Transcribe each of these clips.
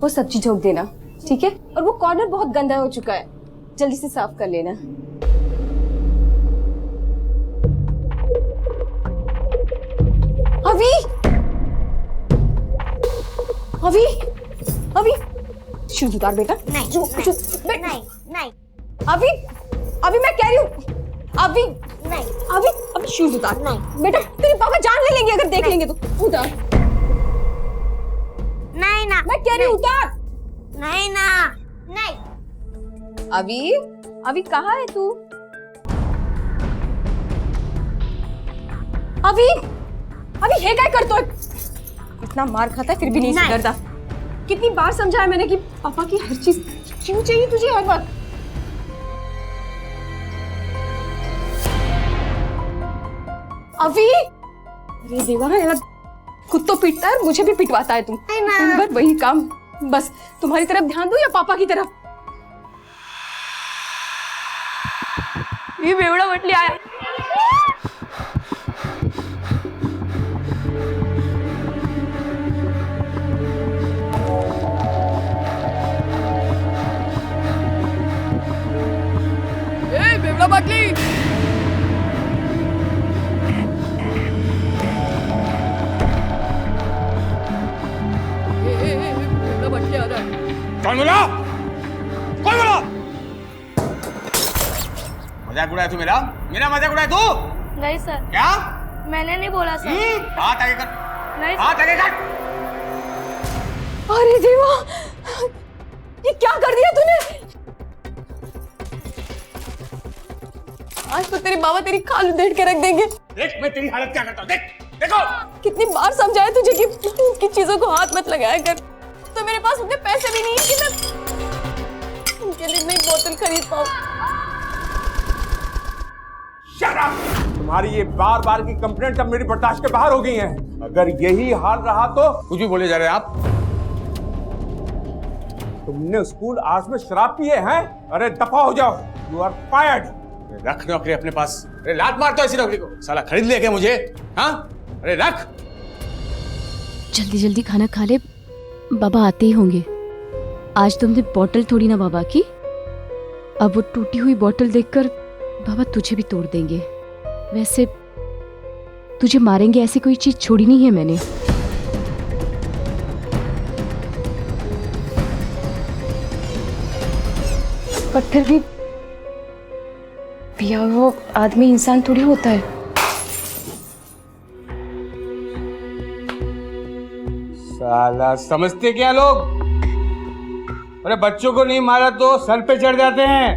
वो सब्जी झोंक देना, ठीक है? और वो कॉर्नर बहुत गंदा हो चुका है, जल्दी से साफ कर लेना। अभी अभी अभी शूज उतार बेटा। नहीं नहीं अभी अभी मैं कह रही हूँ, अभी नहीं अभी अभी शूज उतार। नहीं बेटा तेरे पापा जान ले लेंगे अगर देख लेंगे तो। उतार। नहीं ना, मैं कह रही हूँ उतार। नहीं ना, नहीं। अभी अभी कहाँ है तू? अभी अभी है क्या करता है? इतना मार खाता है फिर भी नहीं सुधरता। कितनी बार समझाया मैंने कि पापा की हर चीज क्यों चाहिए तुझे हर वक्त? अभी अरे देवा, खुद तो पीटता है, मुझे भी पिटवाता है तुम। दिन भर वही काम, बस तुम्हारी तरफ ध्यान दो या पापा की तरफ? ये बेवड़ा म्हटली आया। बेवड़ा बाटली। कौन बोला? कौन बोला? मजाक उड़ाया तू मेरा? मेरा मजाक उड़ाया तू? नहीं सर, क्या? मैंने नहीं बोला सर। हाथ आगे कर। नहीं हाथ आगे कर। अरे देवा, ये क्या कर दिया तूने? आज तो तेरे बाबा तेरी खाल उधेड़ के रख देंगे। देख मैं तेरी हालत क्या करता हूँ, देख देखो। कितनी बार समझाया तुझे कि उनकी चीजों को हाथ मत लगाया कर। तो मेरे पास उतने पैसे भी नहीं है कि मैं उनके लिए नई बोतल खरीद पाऊँ। Shut up! तुम्हारी ये बार बार की कंप्लेंट अब मेरी बर्दाश्त के बाहर हो गई है। अगर यही हाल रहा तो कुछ भी बोले जा रहे हैं आप। तुमने स्कूल आज में शराब पिए हैं? अरे दफा हो जाओ, यू आर फायर्ड। रख नौकरी अपने पास। अरे लात मारता है इसी नौकरी को, साला खरीद ले क्या मुझे? हाँ अरे रख। जल्दी जल्दी खाना खा ले, बाबा आते ही होंगे। आज तुमने बोतल तोड़ी ना बाबा की, अब वो टूटी हुई बोतल देखकर बाबा तुझे भी तोड़ देंगे। वैसे तुझे मारेंगे ऐसी कोई चीज छोड़ी नहीं है मैंने। पर फिर भी पिया हुआ आदमी इंसान थोड़ी होता है। साला समझते क्या लोग? अरे बच्चों को नहीं मारा तो सर पे चढ़ जाते हैं,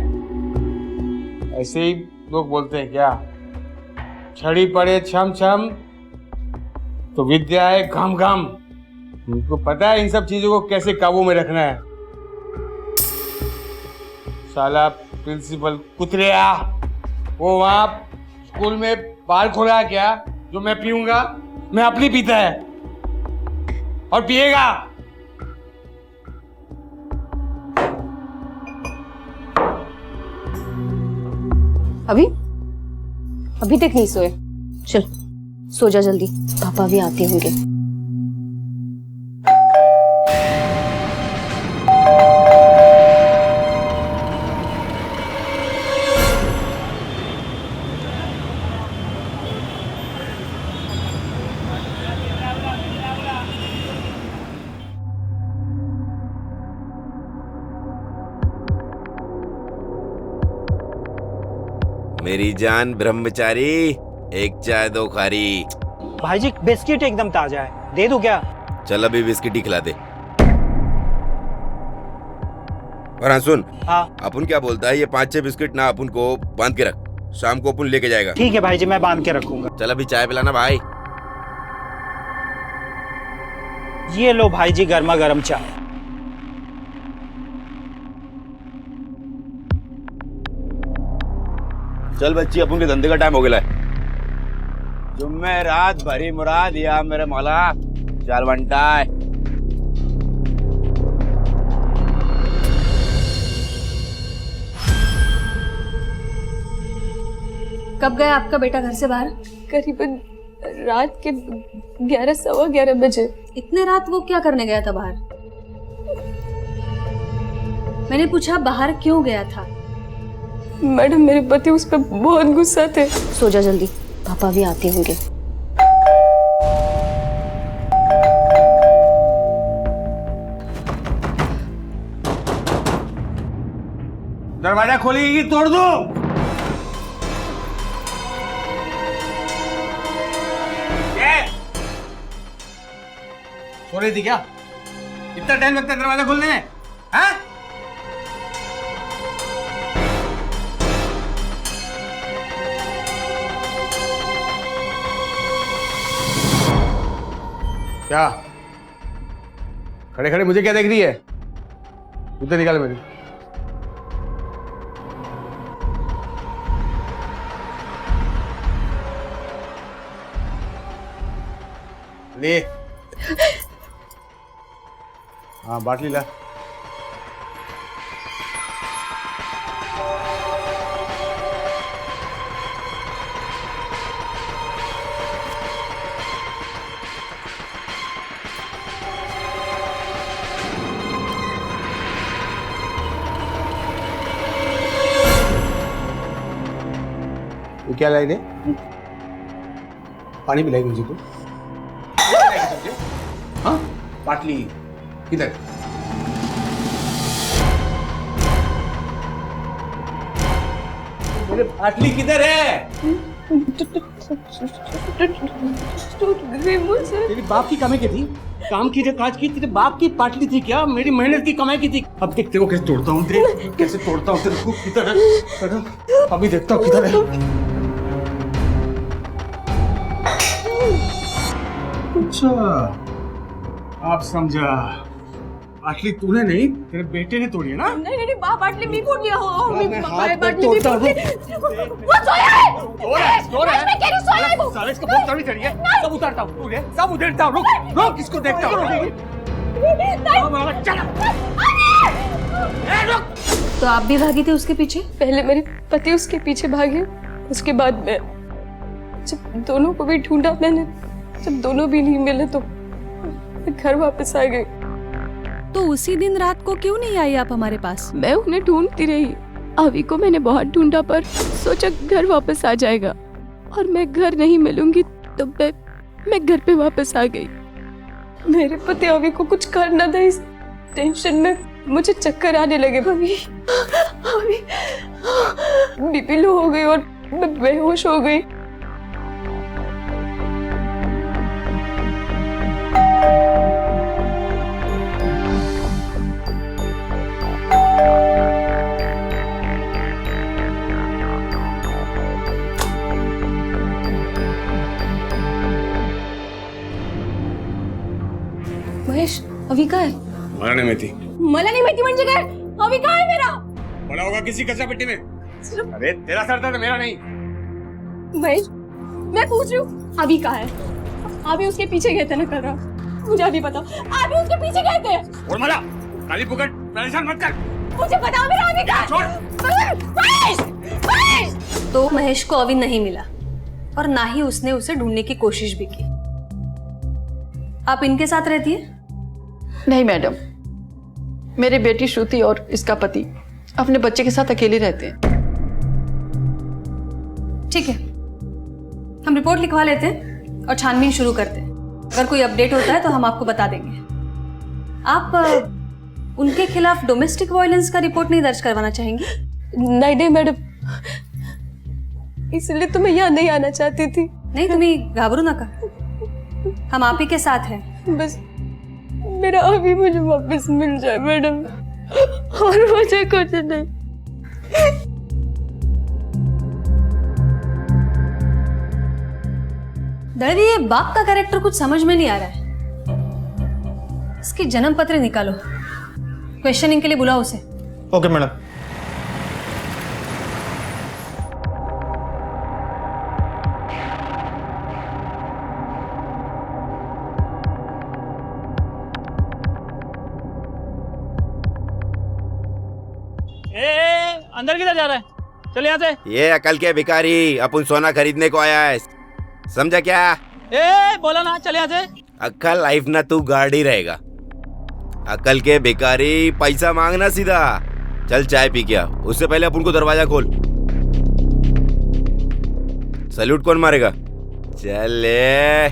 ऐसे ही लोग बोलते हैं क्या? छड़ी पड़े छम छम तो विद्या है घम घम। उनको पता है इन सब चीजों को कैसे काबू में रखना है। साला प्रिंसिपल कुतरिया, वो वहां स्कूल में बार खोला क्या जो मैं पीऊंगा? मैं अपनी पीता है और पिएगा। अभी अभी तक नहीं सोए? चल सो जा जल्दी, पापा भी आते होंगे। मेरी जान ब्रह्मचारी, एक चाय दो खारी। भाई जी बिस्किट एकदम ताजा है, दे दूं क्या? चल अभी बिस्किट ही खिला दे। और हाँ सुन, हाँ अपन क्या बोलता है, ये 5-6 बिस्किट ना अपन को बांध के रख, शाम को अपन लेके जाएगा। ठीक है भाई जी, मैं बांध के रखूंगा। चल अभी चाय पिलाना भाई। ये लो भाई जी गर्मा गर्म चाय। चल बच्ची, अपन के धंधे का टाइम हो गया है। जुम्मे रात भरी मुराद या मेरे मौला, चल बंटा। कब गया आपका बेटा घर से बाहर? करीबन रात के 11 सवा 11 बजे। इतने रात वो क्या करने गया था बाहर? मैंने पूछा बाहर क्यों गया था। मैडम मेरे पति उस पर बहुत गुस्सा थे। सो जा जल्दी, पापा भी आते होंगे। दरवाजा खोलेगी कि तोड़ दो? सो रही थी क्या? इतना टाइम लगता है दरवाजा खोलने में? हाँ? क्या खड़े खड़े मुझे क्या देख रही है? जूते निकाले मेरी। ले हाँ बाटली ला। ये क्या लाई रे? पानी पिलाएगी मुझे तू? हाँ बाटली किधर? मेरे बाटली किधर है? तेरी बाप की कमाई की थी? काम की जो काज की तेरे बाप की पाटली थी क्या? मेरी मेहनत की कमाई की थी। अब देख तेरे को कैसे तोड़ता हूँ, देख कैसे तोड़ता हूँ तेरे को। किधर है? अभी देखता हूँ किधर है। अच्छा आप समझा, बाटली तूने नहीं तेरे बेटे ने तोड़ी है ना? नहीं नहीं बाटली मैं फोड़ लिया हो। मैं हाथ पर तोड़ता हूँ। वो सोया है। सो रहा है। मैं कह रही हूँ सोया है वो। साले इसका बहुत तभी चढ़ी है। सब उतारता हूँ, तू ले, सब उतारता हूँ। रुक रुक इसको देखता हूँ। तो आप भी भागी थे उसके पीछे? पहले मेरे पति उसके पीछे भागे, उसके बाद मैं। जब दोनों को भी ढूंढा मैंने, जब दोनों भी नहीं मिले तो मैं घर वापस आ गई। तो उसी दिन रात को क्यों नहीं आई आप हमारे पास? मैं उन्हें ढूंढती रही। अभी को मैंने बहुत ढूंढा पर सोचा घर वापस आ जाएगा, और मैं घर नहीं मिलूंगी तो मैं घर पे वापस आ गई। मेरे पति अभी को कुछ करना था, इस टेंशन में मुझे चक्कर आने लगे। अभी बीपी लो हो गई और मैं बेहोश हो गई। महेश अभी कहाँ है? मरने में थी। मला नहीं माहिती म्हणजे काय? अभी कहाँ है मेरा? पड़ा होगा किसी कचरा पेटी में। अरे तेरा सर दर्द मेरा नहीं। महेश मैं पूछ रही हूँ अभी कहाँ है? अभी उसके पीछे गए थे ना कल रात, मुझे अभी बताओ। अभी उसके पीछे गए थे। और मला काली पुकट परेशान मत कर। मुझे बताओ मेरा अभी कहाँ है? महेश महेश। तो महेश को अभी नहीं मिला और ना ही उसने उसे ढूंढने की कोशिश भी की। आप इनके साथ रहती है? नहीं मैडम, मेरी बेटी श्रुति और इसका पति अपने बच्चे के साथ अकेले रहते हैं। ठीक है, हम रिपोर्ट लिखवा लेते हैं और छानबीन शुरू करते हैं। अगर कोई अपडेट होता है तो हम आपको बता देंगे। आप उनके खिलाफ डोमेस्टिक वायलेंस का रिपोर्ट नहीं दर्ज करवाना चाहेंगी? नहीं नहीं मैडम, इसलिए तो मैं यहाँ नहीं आना चाहती थी। नहीं, तुम्हें घाबरू ना कर, हम आप ही के साथ हैं। बस मेरा अभी मुझे वापस मिल जाए मैडम, और मुझे कुछ नहीं। दर्दी, ये बाप का कैरेक्टर कुछ समझ में नहीं आ रहा है। इसकी जन्म पत्र निकालो, क्वेश्चनिंग के लिए बुलाओ उसे। Okay madam. अंदर किधर जा रहा है? चल यहाँ से। ये अकल के भिखारी अपन सोना खरीदने को आया है, समझा क्या? ए बोला ना, चल यहाँ से। अक्कल लाइफ ना तू गाड़ी रहेगा। अकल के भिखारी पैसा मांगना सीधा, चल चाय पी क्या, उससे पहले अपन को दरवाजा खोल। सैल्यूट कौन मारेगा? चले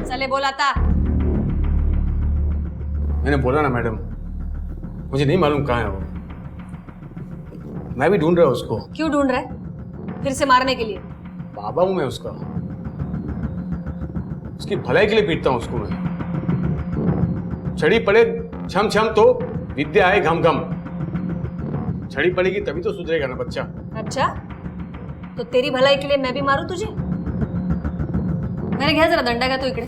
चले बोला था। मैंने बोला ना मैडम, मुझे नहीं मालूम कहाँ है वो। मैं भी ढूंढ रहा हूँ उसको। क्यों ढूंढ रहे? फिर से मारने के लिए? बाबा हूँ मैं उसका, उसकी भलाई के लिए पीटता हूँ उसको मैं। छड़ी पड़े छम छम तो विद्या आए घम घम। छड़ी पड़ेगी तभी तो सुधरेगा ना बच्चा। अच्छा, तो तेरी भलाई के लिए मैं भी मारूं तुझे? मैंने घ्या जरा दंडा का तो इकडे।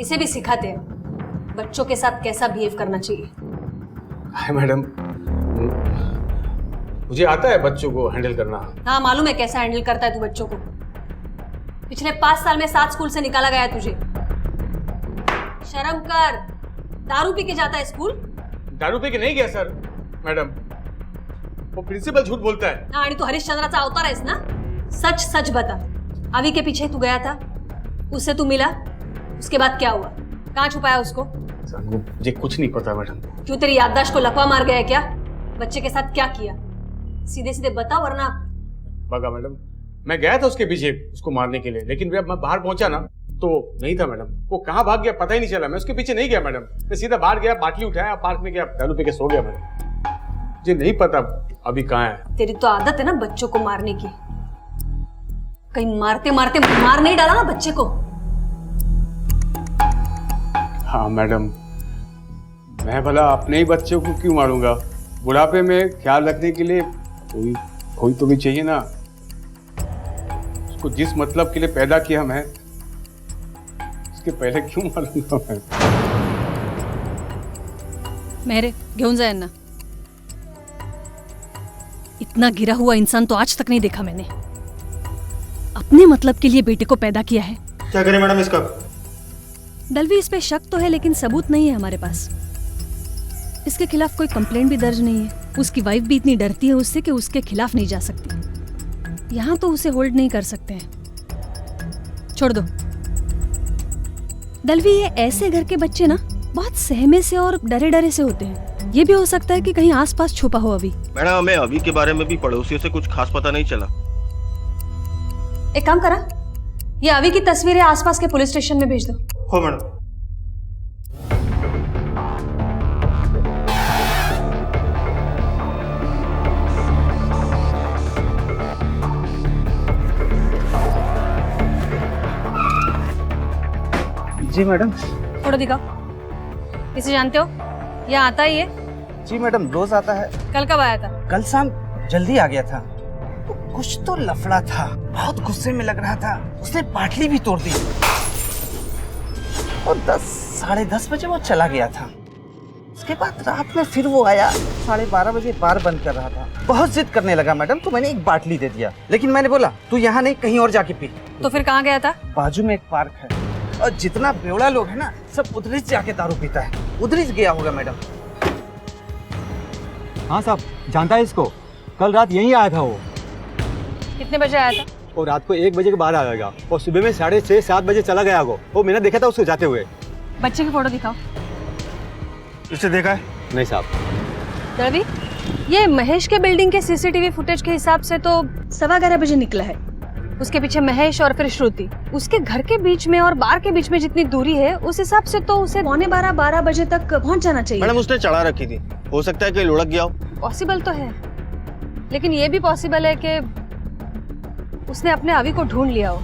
इसे भी सिखाते हैं बच्चों के साथ कैसा बिहेव करना चाहिए। हाय मैडम, मुझे आता है बच्चों को हैंडल करना। हाँ मालूम है कैसा हैंडल करता है तू बच्चों को। पिछले 5 साल में 7 स्कूल से निकाला गया तुझे। शर्म कर, दारू पी के जाता है स्कूल? दारू पी के नहीं गया सर मैडम, वो प्रिंसिपल झूठ बोलता है। हाँ, आणि तू हरिश्चंद्राचा अवतार आहेस ना? सच सच बता, अवी के पीछे तू गया था, उससे तू मिला, उसके बाद क्या हुआ? कहाँ छुपाया उसको? सर मुझे कुछ नहीं पता मैडम। क्यों, तेरी याददाश्त को लकवा मार गया क्या? बच्चे के साथ क्या किया? सीधे सीधे बता वरना। बगा मैडम, मैं गया था उसके पीछे उसको मारने के लिए, लेकिन जब मैं बाहर पहुंचा ना तो नहीं था मैडम। वो कहाँ भाग गया पता ही नहीं चला। मैं उसके पीछे नहीं गया मैडम, मैं सीधा बाहर गया, बाटली उठाया, पार्क में गया, दारू पी के सो गया मैडम। मुझे नहीं पता अभी कहाँ है। तेरी तो आदत है ना बच्चों को मारने की। कहीं मारते मारते मार नहीं डाला ना बच्चे को? हाँ मैडम, मैं भला अपने ही बच्चों को क्यों मारूंगा? बुढ़ापे में ख्याल रखने के लिए कोई तो भी चाहिए ना। उसको जिस मतलब के लिए पैदा किया मैं, उसके पहले क्यों मारूंगा मैं? मेरे घेऊन जा यांना। इतना गिरा हुआ इंसान तो आज तक नहीं देखा मैंने। अपने मतलब के लिए बेटे को पैदा किया है। क्या करें मैडम इसका? दलवी, इस पे शक तो है लेकिन सबूत नहीं है हमारे पास। इसके खिलाफ कोई कंप्लेंट भी दर्ज नहीं है। उसकी वाइफ भी इतनी डरती है उससे कि उसके खिलाफ नहीं जा सकती। यहाँ तो उसे होल्ड नहीं कर सकते हैं। छोड़ दो। दलवी, ये ऐसे घर के बच्चे ना बहुत सहमे से और डरे डरे से होते हैं। ये भी हो सकता है कि कहीं आसपास छुपा हो अभी। मैडम, हमें अभी के बारे में भी पड़ोसियों से कुछ खास पता नहीं चला। एक काम करा, ये अभी की तस्वीरें आसपास के पुलिस स्टेशन में भेज दो। हो मैडम। जी मैडम। फोटो दिखाओ। इसे जानते हो? यहाँ आता ही है? जी मैडम, रोज आता है। कल कब आया था? कल शाम जल्दी आ गया था। कुछ तो लफड़ा था, बहुत गुस्से में लग रहा था। उसने पाटली भी तोड़ दी और 10-10:30 बजे वो चला गया था। उसके बाद रात में फिर वो आया, 12:30 बजे बार बंद कर रहा था। बहुत जिद करने लगा मैडम, तो मैंने एक बाटली दे दिया, लेकिन मैंने बोला तू यहाँ नहीं कहीं और जाके पी। तो फिर कहाँ गया था? बाजू में एक पार्क है और जितना बेवड़ा लोग है ना सब उधर ही जाके दारू पीता है। उधर ही गया होगा मैडम। हाँ साहब, जानता है इसको। कल रात यहीं आया था वो। कितने बजे आया था? और रात को 1 बजे के बाद आएगा और सुबह में 6:30-7 बजे चला गया वो मैंने देखा था उसको जाते हुए। बच्चे की फोटो दिखाओ। इसे देखा है? नहीं साहब। दलवी, ये महेश के बिल्डिंग के सीसीटीवी फुटेज के हिसाब से तो 11:15 बजे निकला है। उसके पीछे महेश और फिर श्रुति। उसके घर के बीच में और बार के बीच में जितनी दूरी है उस हिसाब से तो उसे 11:45-12 बजे तक पहुंच जाना चाहिए। मैडम, उसने चढ़ा रखी थी, हो सकता है कि लुढ़क गया हो। पॉसिबल तो है, लेकिन ये भी पॉसिबल है कि उसने अपने अवी को ढूंढ लिया हो,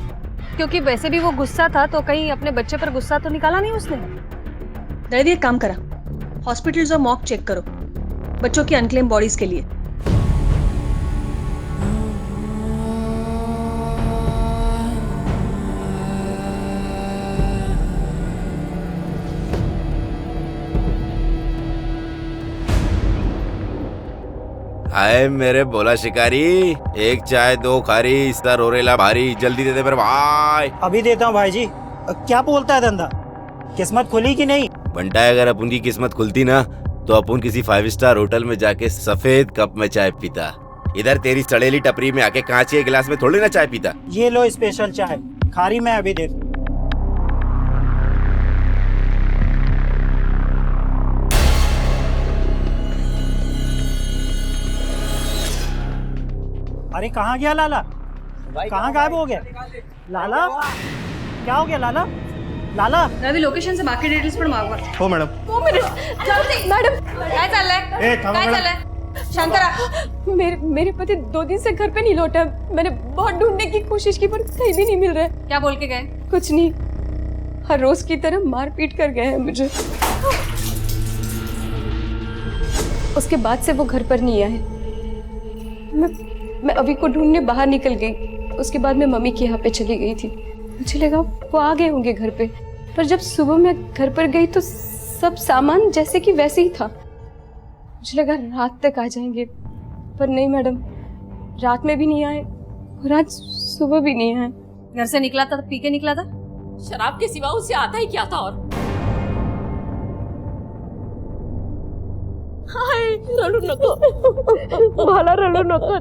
क्योंकि वैसे भी वो गुस्सा था तो कहीं अपने बच्चे पर गुस्सा तो निकाला नहीं उसने। दलवी, एक काम करा, हॉस्पिटल्स और मॉक चेक करो बच्चों की अनक्लेम बॉडीज के लिए। आए मेरे बोला शिकारी, एक चाय 2 खारी, सर ओरेला भारी, जल्दी दे दे मेरे भाई। अभी देता हूँ भाई जी। क्या बोलता है धंधा? किस्मत खुली कि नहीं? बंटा है, अगर अपन की किस्मत खुलती ना तो अपन किसी 5 स्टार होटल में जाके सफेद कप में चाय पीता। इधर तेरी सड़ेली टपरी में आके कांच के गिलास में थोड़ी ना चाय पीता। ये लो स्पेशल चाय, खारी मैं अभी दे दूं। अरे कहाँ गया लाला? कहाँ गायब हो गया लाला? क्या हो गया लाला? लाला रवि लोकेशन से बाकी डिटेल्स पण मागवा. हो मॅडम. 2 मिनिट. मैडम काय चाललंय? काय चाललंय? शांतरा. मेरे पति 2 दिन से घर पे नहीं लौटा. मैंने बहुत ढूंढने की कोशिश की पर कहीं भी नहीं मिल रहा है. क्या बोल के गए? कुछ नहीं, हर रोज की तरह मार पीट कर गए हैं मुझे. उसके बाद से वो घर पर नहीं आए. मैं अभी को ढूंढने बाहर निकल गई. उसके बाद मैं मम्मी के यहाँ पे चली गई थी. मुझे लगा वो आ गए होंगे घर पे, पर जब सुबह मैं घर पर गई तो सब सामान जैसे कि वैसे ही था. मुझे लगा रात तक आ जाएंगे, पर नहीं मैडम, रात में भी नहीं आए और आज सुबह भी नहीं आए. घर से निकला था तो पी के निकला था? शराब के सिवा उसे आता ही क्या था? और हाय रडू नको, मला रडू नको.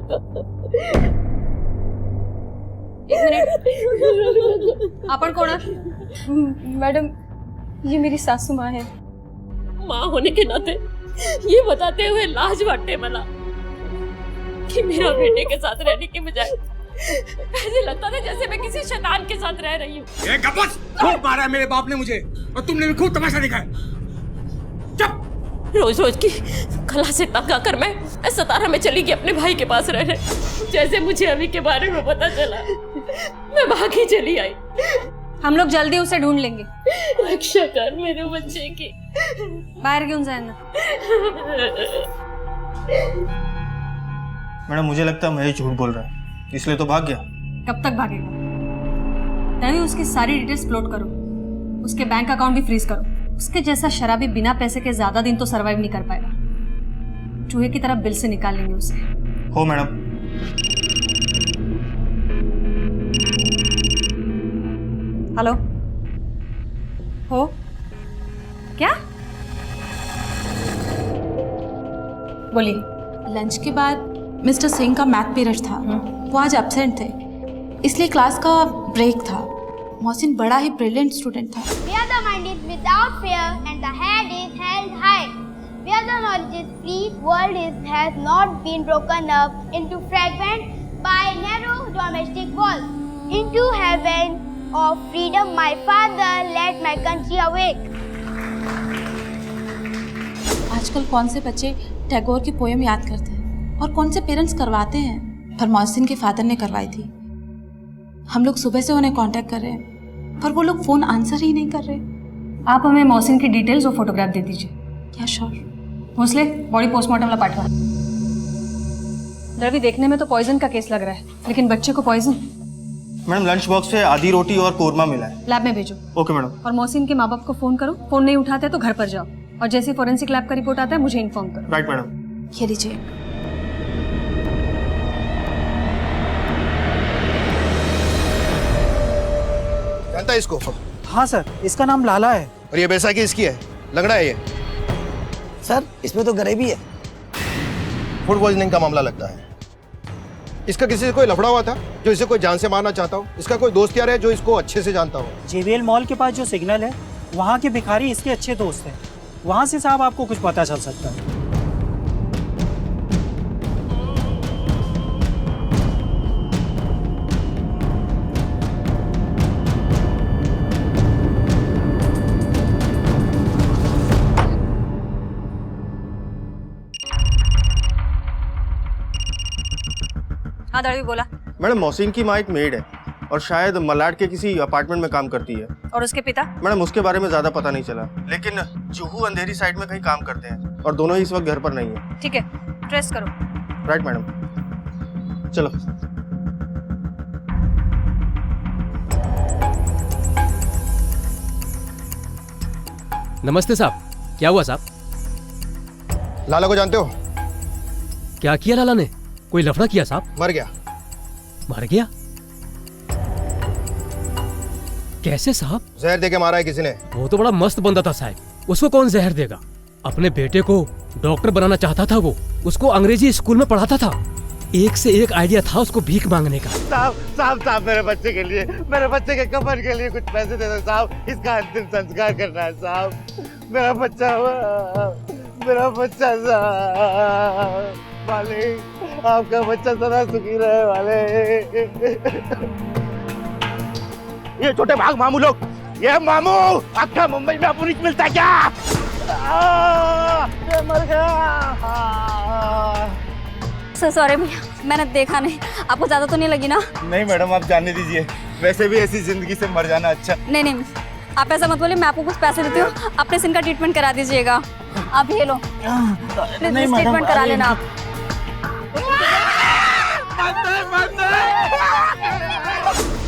एक मिनिट. आपण कोण आहात? मैडम, ये मेरी सासू माँ है. माँ होने के नाते ये बताते हुए लाज वाटते मला कि मेरा बेटे के साथ रहने के बजाय ऐसे लगता था जैसे मैं किसी शैतान के साथ रह रही हूँ. खूब मारा है मेरे बाप ने मुझे, और तुमने भी खूब तमाशा देखा है. चुप. रोज रोज की कला से तंग आकर मैं सतारा में चली गई अपने भाई के पास रहने. जैसे मुझे अभी के बारे में पता चला मैं भागी चली आई. हम लोग जल्दी उसे ढूंढ लेंगे. रक्षा कर मेरे बच्चे की. बाहर घेऊन जाए ना. मैडम मुझे लगता है महेश झूठ बोल रहा है, इसलिए तो भाग गया. कब तक भागेगा? रवि, उसकी सारी डिटेल्स अपलोड करो. उसके बैंक अकाउंट भी फ्रीज करो. उसके जैसा शराबी बिना पैसे के ज्यादा दिन तो सरवाइव नहीं कर पाएगा. चूहे की तरह बिल से निकाल लेंगे उसे. हो मैडम. हेलो. हो क्या? बोलिए. लंच के बाद मिस्टर सिंह का मैथ पीरियड था. वो आज एब्सेंट थे, इसलिए क्लास का ब्रेक था. मोहसिन बड़ा ही ब्रिलियंट स्टूडेंट था. Where the mind is without fear and the head is held high. Where the knowledge is free, world has not been broken up into fragments by narrow domestic walls. Into heaven of freedom, my father led my country awake. आजकल कौन से बच्चे टैगोर की poem याद करते हैं और कौन से पेरेंट्स करवाते हैं, पर मोहसिन के फादर ने करवाई थी. हम लोग सुबह से उन्हें कांटेक्ट कर रहे हैं, पर वो लोग फोन आंसर ही नहीं कर रहे. आप हमें मोहसिन की डिटेल्स और फोटोग्राफ दे दीजिए. क्या श्योर. भोसले, बॉडी पोस्टमार्टम ला पाठवा. रवि, देखने में तो पॉइजन का केस लग रहा है, लेकिन बच्चे को पॉइजन. मैडम लंच बॉक्स से आधी रोटी और कोरमा मिला है. लैब में भेजो. Okay madam. और मोहसिन के माँ बाप को फोन करो. फोन नहीं उठाते तो घर पर जाओ, और जैसे फोरेंसिक लैब का रिपोर्ट आता है मुझे इन्फॉर्म करो. Right madam. ये लीजिए. जानता है इसको? हाँ सर, इसका नाम लाला है. और ये बैसाखी इसकी है, लंगड़ा है ये. सर इसमें तो गरीबी है. फूड पॉइजनिंग का मामला लगता है. इसका किसी से कोई लफड़ा हुआ था जो इसे कोई जान से मारना चाहता हो? इसका कोई दोस्त यार है जो इसको अच्छे से जानता हो? जेबीएल मॉल के पास जो सिग्नल है, वहाँ के भिखारी इसके अच्छे दोस्त हैं. वहाँ से साहब आपको कुछ पता चल सकता है. हाँ दड़वी बोला. मैडम मोहसिन की माँ एक मेड है और शायद मलाड के किसी अपार्टमेंट में काम करती है. और उसके पिता? मैडम उसके बारे में ज्यादा पता नहीं चला, लेकिन जुहू अंधेरी साइड में कहीं काम करते हैं और दोनों ही इस वक्त घर पर नहीं है. ठीक है, ट्रेस करो. Right madam. चलो. नमस्ते साहब. क्या हुआ साहब? लाला को जानते हो? क्या किया लाला ने? कोई लफड़ा किया साहब? मर गया. मर गया? कैसे साहब? जहर देके मारा है किसी ने. वो तो बड़ा मस्त बंदा था साहब. उसको कौन जहर देगा? अपने बेटे को डॉक्टर बनाना चाहता था वो. उसको अंग्रेजी स्कूल में पढ़ाता था. एक से एक आइडिया था उसको भीख मांगने का. साहब मेरे बच्चे के लिए, मेरे बच्चे के कफन के लिए कुछ पैसे दे दो साहब. इसका अंतिम संस्कार करना है साहब. मेरा बच्चा साहब. मालिक आपका बच्चा सदा सुखी रहे वाले। ये छोटे भाग मामू लोग, ये मामू आपका मुंबई में अपुनिच मिलता क्या? ये मर गया। सॉरी भैया, मैंने देखा नहीं। आपको ज्यादा तो नहीं लगी ना? नहीं मैडम, आप जाने दीजिए, वैसे भी ऐसी जिंदगी से मर जाना अच्छा। नहीं नहीं, आप ऐसा मत बोलिए, मैं आपको कुछ पैसे देती हूँ, अपने सिन का ट्रीटमेंट करा दीजिएगा। आप ये लो, ट्रीटमेंट करा लेना आप।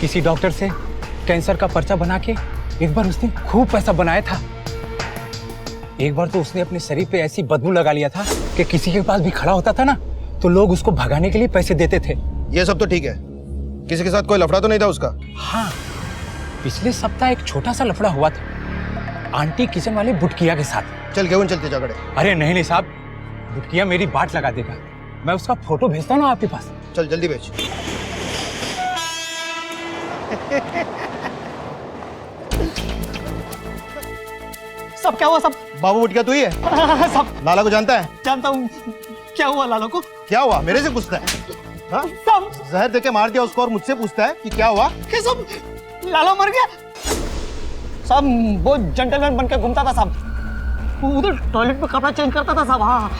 किसी डॉक्टर से कैंसर का पर्चा बना के एक बार उसने खूब पैसा बनाया था। एक बार तो उसने अपने शरीर पे ऐसी बदबू लगा लिया था कि किसी के पास भी खड़ा होता था ना तो लोग उसको भगाने के लिए पैसे देते थे। ये सब तो ठीक है, किसी के साथ कोई लफड़ा तो नहीं था उसका? हाँ, पिछले सप्ताह एक छोटा सा लफड़ा हुआ था आंटी किचन वाले बुटकिया के साथ। चल क्यों चलते झगड़े? अरे नहीं साहब, बुटकिया मेरी बाट लगा देगा। मैं उसका फोटो भेजता हूँ ना आपके पास। चल जल्दी भेज। सब क्या हुआ? सब बाबू बुटकिया तू ही है? सब लाला को जानता है? जानता हूँ। क्या हुआ लाला को? क्या हुआ मेरे से पूछता है? हाँ? जहर देके मार दिया उसको और मुझसे पूछता है कि क्या हुआ? सब लाला मर गया। सब वो जेंटलमैन बन के घूमता था साहब, उधर टॉयलेट में कपड़ा चेंज करता था साहब। हाँ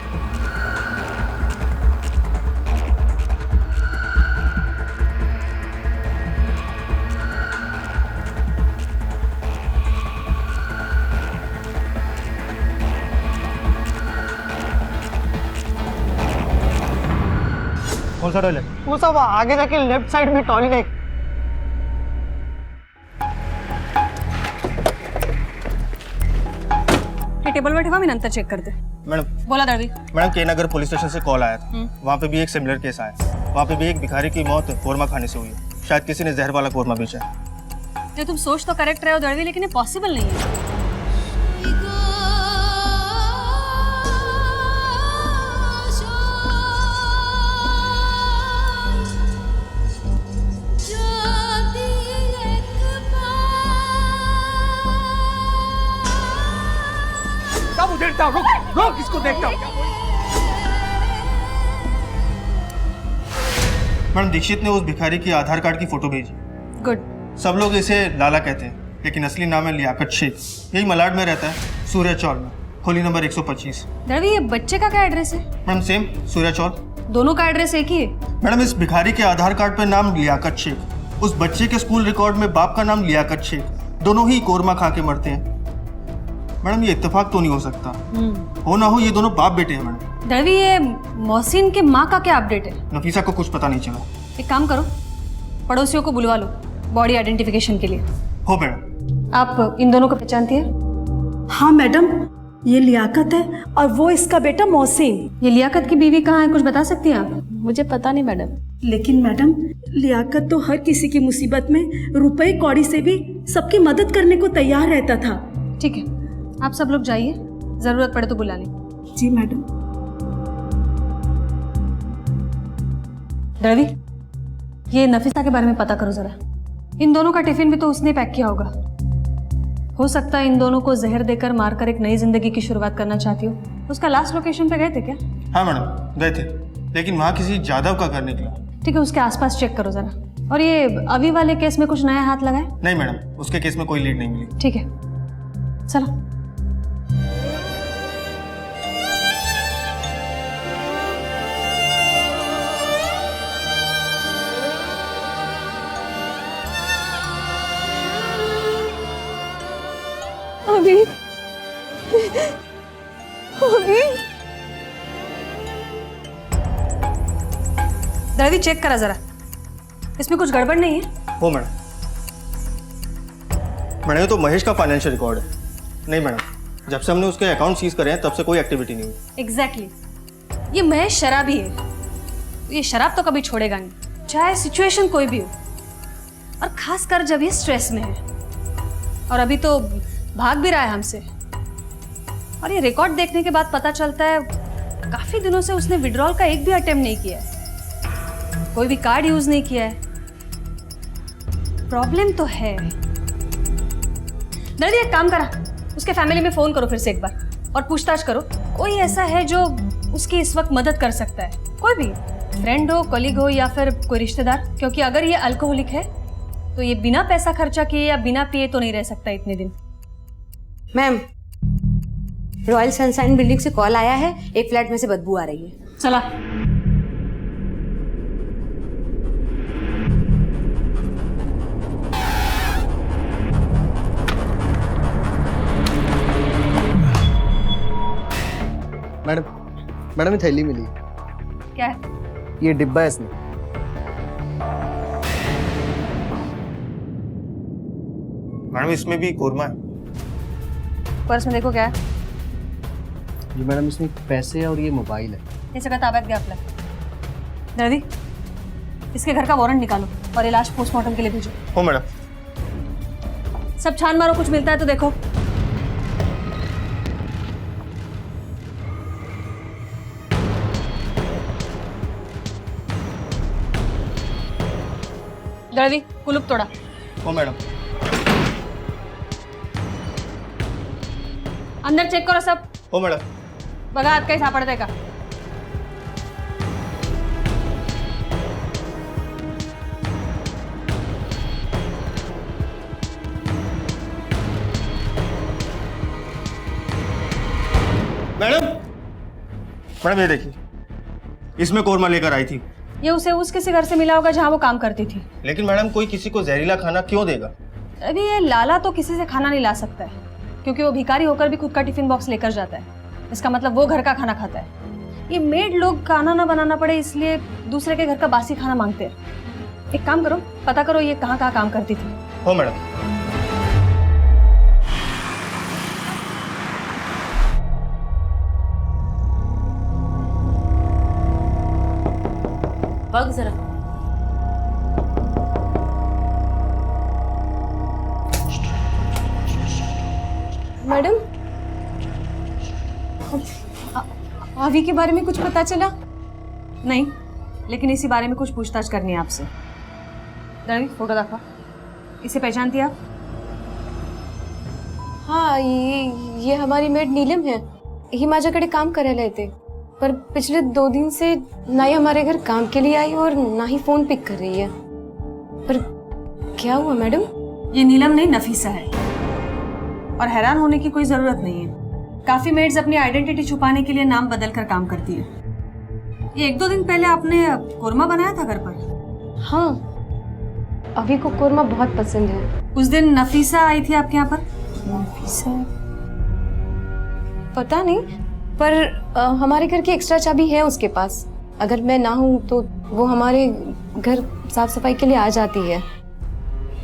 कौन सा टॉयलेट? वो सब आगे जाके लेफ्ट साइड में टॉयलेट है। टेबल बैठे हुआ, मैं अंतर चेक करते। मैडम बोला दर्दी। मैडम के नगर पुलिस स्टेशन से कॉल आया था, वहाँ पे भी एक सिमिलर केस आया। वहाँ पे भी एक भिखारी की मौत कोरमा खाने से हुई है। शायद किसी ने जहर वाला कोरमा बेचा है। ये तुम सोच तो करेक्ट रहे हो दर्दी, लेकिन ये पॉसिबल नहीं है। देखता हूँ, रोक इसको, देखता हूँ। मैडम दीक्षित ने उस भिखारी की आधार कार्ड की फोटो भेजी। गुड। सब लोग इसे लाला कहते हैं, लेकिन असली नाम है लियाकत शेख। यही मलाड में रहता है, सूर्य चौल में, खोली नंबर 125। दर्दी ये बच्चे का क्या एड्रेस है? मैडम सेम सूर्य चौल। दोनों का एड्रेस एक ही है? मैडम इस भिखारी के आधार कार्ड पे नाम लियाकत शेख, उस बच्चे के स्कूल रिकॉर्ड में बाप का नाम लियाकत शेख। दोनों ही कोरमा खा के मरते हैं। मैडम ये इत्तेफाक तो नहीं हो सकता, हो ना हो ये दोनों बाप बेटे हैं। मैडम दर्दी ये मोहसिन के माँ का क्या अपडेट है? नफीसा को कुछ पता नहीं चला। एक काम करो, पड़ोसियों को बुलवा लो बॉडी आइडेंटिफिकेशन के लिए। हो मैडम। आप इन दोनों को पहचानती है? हाँ मैडम, ये लियाकत है और वो इसका बेटा मोहसिन। ये लियाकत की बीवी कहाँ है, कुछ बता सकती हैं आप? मुझे पता नहीं मैडम। लेकिन मैडम लियाकत तो हर किसी की मुसीबत में रुपए कौड़ी से भी सबकी मदद करने को तैयार रहता था। ठीक है, आप सब लोग जाइए, जरूरत पड़े तो बुला लें। जी मैडम। रवि, ये नफीसा के बारे में पता करो जरा। इन दोनों का टिफिन भी तो उसने पैक किया होगा। हो सकता है इन दोनों को जहर देकर मारकर एक नई जिंदगी की शुरुआत करना चाहती हो। उसका लास्ट लोकेशन पे गए थे क्या? हाँ मैडम गए थे, लेकिन वहाँ किसी जादव का घर निकला। ठीक है, उसके आसपास चेक करो जरा। और ये अभी वाले केस में कुछ नया हाथ लगाए? नहीं मैडम, उसके केस में कोई लीड नहीं मिली। ठीक है, चलो। अभी रवि चेक करा जरा, इसमें कुछ गड़बड़ नहीं है? हो मैडम। मैडम ये तो महेश का फाइनेंशियल रिकॉर्ड है। नहीं मैडम, जब से हमने उसके अकाउंट सीज करे हैं तब से कोई एक्टिविटी नहीं हुई। एग्जैक्टली, ये महेश शराबी है। ये शराब तो कभी छोड़ेगा नहीं, चाहे सिचुएशन कोई भी हो, और खास कर जब ये स्ट्रेस में है। और अभी तो भाग भी रहा है हमसे। और ये रिकॉर्ड देखने के बाद पता चलता है काफी दिनों से उसने विड्रॉल का एक भी अटेम्प्ट नहीं किया है, कोई भी कार्ड यूज नहीं किया है। प्रॉब्लम तो है। दर्दी एक काम करा, उसके फैमिली में फोन करो फिर से एक बार और पूछताछ करो, कोई ऐसा है जो उसकी इस वक्त मदद कर सकता है। कोई भी, फ्रेंड हो, कलीग हो या फिर कोई रिश्तेदार? क्योंकि अगर ये अल्कोहलिक है तो ये बिना पैसा खर्चा किए या बिना पिए तो नहीं रह सकता इतने दिन। मैम, रॉयल सनशाइन बिल्डिंग से कॉल आया है, एक फ्लैट में से बदबू आ रही है। चला। मैडम ये थैली मिली। क्या है? ये डिब्बा है इसमें। मैडम इसमें भी कोरमा है। पर्स में देखो क्या है। ये मैडम इसमें पैसे और ये मोबाइल है। ये जगह ताबत गया अपना। दर्दी, इसके घर का वारंट निकालो और ये लाश पोस्टमार्टम के लिए भेजो। हो मैडम। सब छान मारो, कुछ मिलता है तो देखो। दर्दी, कुलूप तोड़ा। हो मैडम। अंदर चेक करो सब। हो मैडम। बघा आत काही सापडतंय का? मैडम ये देखिए, इसमें कोरमा लेकर आई थी। ये उसे उस किसी घर से मिला होगा जहाँ वो काम करती थी। लेकिन मैडम कोई किसी को जहरीला खाना क्यों देगा? अभी ये लाला तो किसी से खाना नहीं ला सकता है, क्योंकि वो भिखारी होकर भी खुद का टिफिन बॉक्स लेकर जाता है। इसका मतलब वो घर का खाना खाता है। ये मेड लोग खाना ना बनाना पड़े इसलिए दूसरे के घर का बासी खाना मांगते हैं। एक काम करो, पता करो ये कहाँ कहाँ काम करती थी। हो मैडम। बग जरा। मैडम, आवी के बारे में कुछ पता चला? नहीं, लेकिन इसी बारे में कुछ पूछताछ करनी है आपसे। दर्दी, फोटो दिखा। इसे पहचानती आप? हाँ, ये हमारी मेड नीलम है। ही माझ्याकडे काम करायला येते, पर पिछले 2 दिन से ना ही हमारे घर काम के लिए आई और ना ही फोन पिक कर रही है। पर क्या हुआ मैडम? ये नीलम नहीं, नफीसा है। और हैरान होने की कोई जरूरत नहीं है। काफी मेड्स अपनी आइडेंटिटी छुपाने के लिए नाम बदल कर काम करती है। ये 1-2 दिन पहले आपने कोरमा बनाया था घर पर। हाँ, अभी को कोरमा बहुत पसंद है। उस दिन नफीसा आई थी आपके यहाँ पर? नफीसा? पता नहीं, पर हमारे घर की एक्स्ट्रा चाबी है उसके पास। अगर मैं ना हूँ तो वो हमारे घर साफ सफाई के लिए आ जाती है।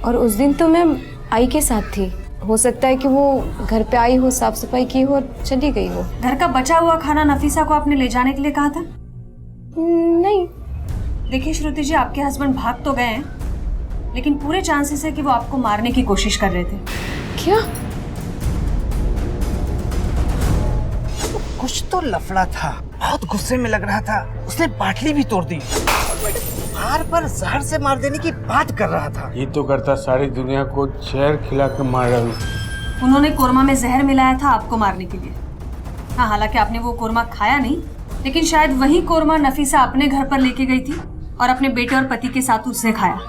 और उस दिन तो मैं आई के साथ थी। हो सकता है कि वो घर पे आई हो, साफ सफाई की हो और चली गई हो। घर का बचा हुआ खाना नफीसा को आपने ले जाने के लिए कहा था? नहीं। देखिए श्रुति जी, आपके हस्बैंड भाग तो गए हैं, लेकिन पूरे चांसेस है कि वो आपको मारने की कोशिश कर रहे थे। क्या? कुछ तो लफड़ा था, बहुत गुस्से में लग रहा था। उसने बाटली भी तोड़ दी। बार बार जहर से मार देने की बात कर रहा था। ये तो करता सारी दुनिया को जहर खिला कर मार रहा हूँ। उन्होंने कोरमा में जहर मिलाया था आपको मारने के लिए। हाँ, हालांकि आपने वो कोरमा खाया नहीं, लेकिन शायद वही कोरमा नफीसा अपने घर पर लेके गई थी और अपने बेटे और पति के साथ उसने खाया,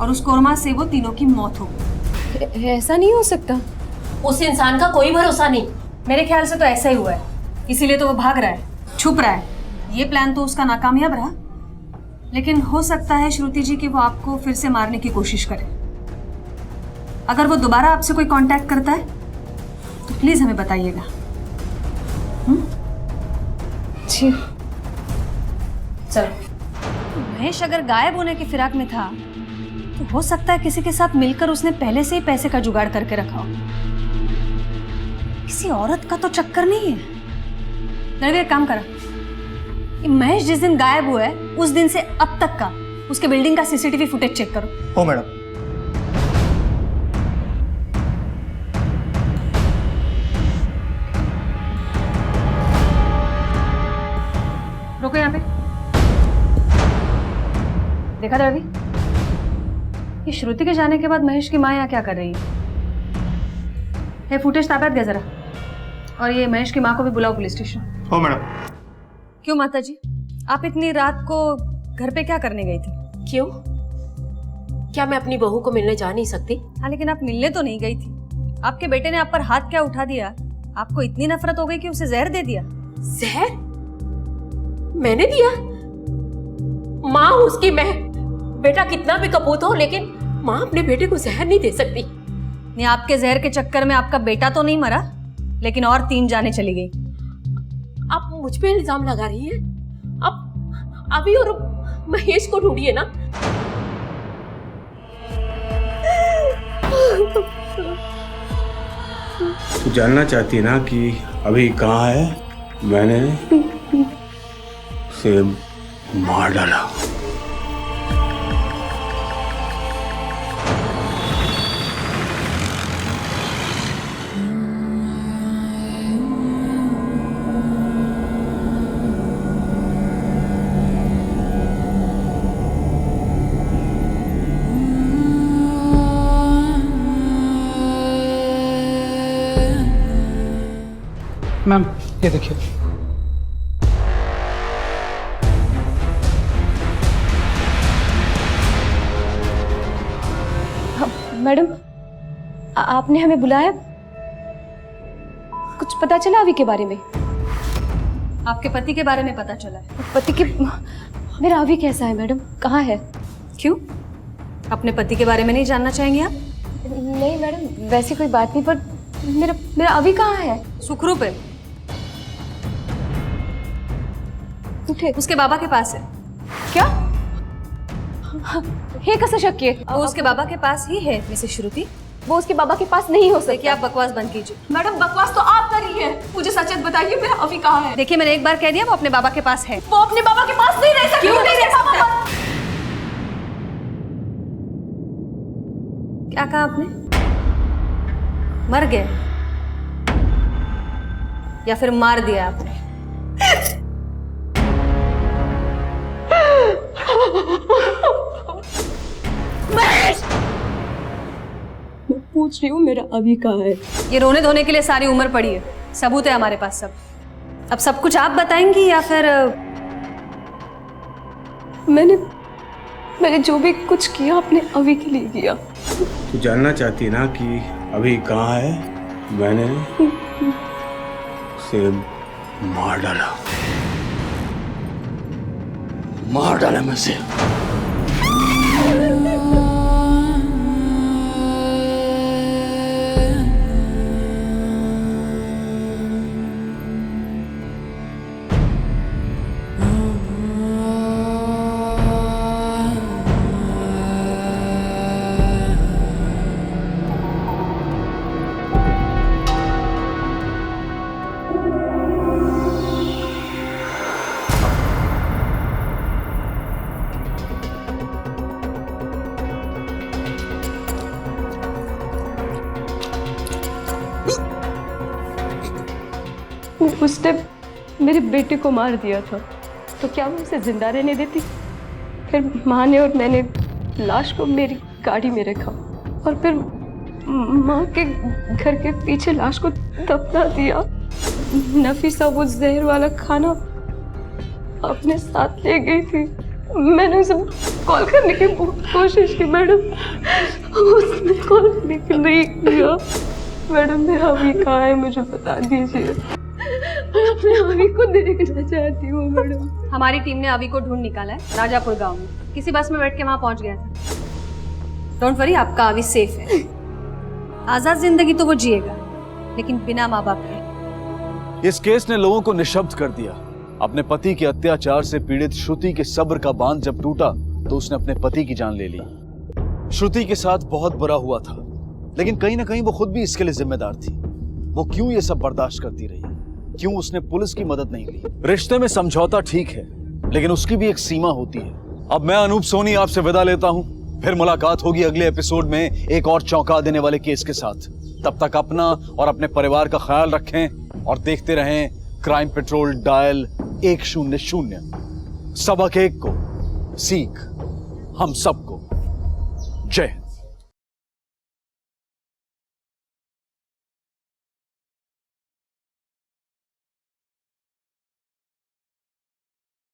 और उस कोरमा से वो तीनों की मौत हो गई। ऐसा नहीं हो सकता। उस इंसान का कोई भरोसा नहीं। मेरे ख्याल से तो ऐसा ही हुआ है, इसीलिए तो वो भाग रहा है, छुप रहा है। ये प्लान तो उसका नाकामयाब रहा, लेकिन हो सकता है श्रुति जी कि वो आपको फिर से मारने की कोशिश करे। अगर वो दोबारा आपसे कोई कांटेक्ट करता है तो प्लीज हमें बताइएगा। जी। चलो। महेश अगर गायब होने की फिराक में था तो हो सकता है किसी के साथ मिलकर उसने पहले से ही पैसे का जुगाड़ करके रखा हो। किसी औरत का तो चक्कर नहीं है। दर्दी, एक काम करा, महेश जिस दिन गायब हुआ है उस दिन से अब तक का उसके बिल्डिंग का सीसीटीवी फुटेज चेक करो। हो मैडम। रुको यहाँ पे। देखा दर्दी, ये श्रुति के जाने के बाद महेश की माँ यहाँ क्या कर रही है? ये फुटेज ताबत गया जरा, और ये महेश की माँ को भी बुलाओ पुलिस स्टेशन। हो मैडम। क्यों माता जी, आप इतनी रात को घर पे क्या करने गई थी? क्यों? क्या मैं अपनी बहू को मिलने जा नहीं सकती? हाँ, लेकिन आप मिलने तो नहीं गई थी। आपके बेटे ने आप पर हाथ क्या उठा दिया? आपको इतनी नफरत हो गई कि उसे जहर दे दिया। जहर? मैंने दिया? माँ उसकी मैं, बेटा कितना भी कपूत हो, लेकिन माँ अपने बेटे को जहर नहीं दे सकती। नहीं, आपके जहर के चक्कर में आपका बेटा तो नहीं मरा, लेकिन और 3 जाने चली गई। आप मुझ पे इल्जाम लगा रही हैं? अब अभी और महेश को ढूंढिए ना। तू जानना चाहती है ना कि अभी कहाँ है? मैंने उसे मार डाला। मैम ये देखिए। मैडम, आपने हमें बुलाया? कुछ पता चला अभी के बारे में? आपके पति के बारे में पता चला है। पति के? मेरा अभी कैसा है मैडम? कहाँ है? क्यों, अपने पति के बारे में नहीं जानना चाहेंगे आप? नहीं मैडम, वैसी कोई बात नहीं, पर मेरा अभी कहाँ है? सुखरूप है, उठे, उसके बाबा के पास है। क्या? हे कैसे शक किए? वो उसके बाबा के पास ही है मिसेस श्रुति। वो उसके बाबा के पास नहीं हो सकता। देखिए, आप बकवास बंद कीजिए। मैडम, बकवास तो आप कर रही हैं। मुझे सच बताइए, मेरा अभी कहाँ है? देखिए, मैंने एक बार कह दिया वो अपने बाबा के पास है। वो अपने बाबा के पास नहीं रह सकती। क्यों नहीं रह सकता? क्या कहा आपने? मर गए या फिर मार दिया आपने? महेश! मैं पूछ रही हूँ मेरा अभी कहाँ है? ये रोने धोने के लिए सारी उम्र पड़ी है, सबूत है हमारे पास सब। अब सब कुछ आप बताएंगी या फिर? मैंने जो भी कुछ किया अपने अभी के लिए किया। तू जानना चाहती है ना कि अभी कहाँ है? मैंने उसे मार डाला। मार डाला मैं उसे। उसने मेरे बेटे को मार दिया था, तो क्या मैं उसे जिंदा रहने देती? फिर माँ ने और मैंने लाश को मेरी गाड़ी में रखा और फिर माँ के घर के पीछे लाश को दफना दिया। नफीसा वो जहर वाला खाना अपने साथ ले गई थी। मैंने उसे कॉल करने की बहुत कोशिश की मैडम, उसने कॉल करने की नहीं किया। मैडम, मेरा अभी कहाँ है, मुझे बता दीजिए। मैं अपने अभी को देखना चाहती हूँ मैडम। हमारी टीम ने अभी को ढूंढ निकाला है राजापुर गांव में, किसी बस में बैठ के वहां पहुंच गया था। डोंट वरी, आपका अभी सेफ है। आजाद जिंदगी तो वो जिएगा, लेकिन बिना माँ बाप के। इस केस ने लोगों को निशब्द कर दिया। अपने पति के अत्याचार से पीड़ित श्रुति के सब्र का बांध जब टूटा तो उसने अपने पति की जान ले ली। श्रुति के साथ बहुत बुरा हुआ था, लेकिन कहीं ना कहीं वो खुद भी इसके लिए जिम्मेदार थी। वो क्यों ये सब बर्दाश्त करती रही? क्यों उसने पुलिस की मदद नहीं ली? रिश्ते में समझौता ठीक है, लेकिन उसकी भी एक सीमा होती है। अब मैं अनूप सोनी आपसे विदा लेता हूं, फिर मुलाकात होगी अगले एपिसोड में एक और चौंका देने वाले केस के साथ। तब तक अपना और अपने परिवार का ख्याल रखें और देखते रहें क्राइम पेट्रोल डायल 100। सबक एक को, सीख हम सबको। जय हिंद।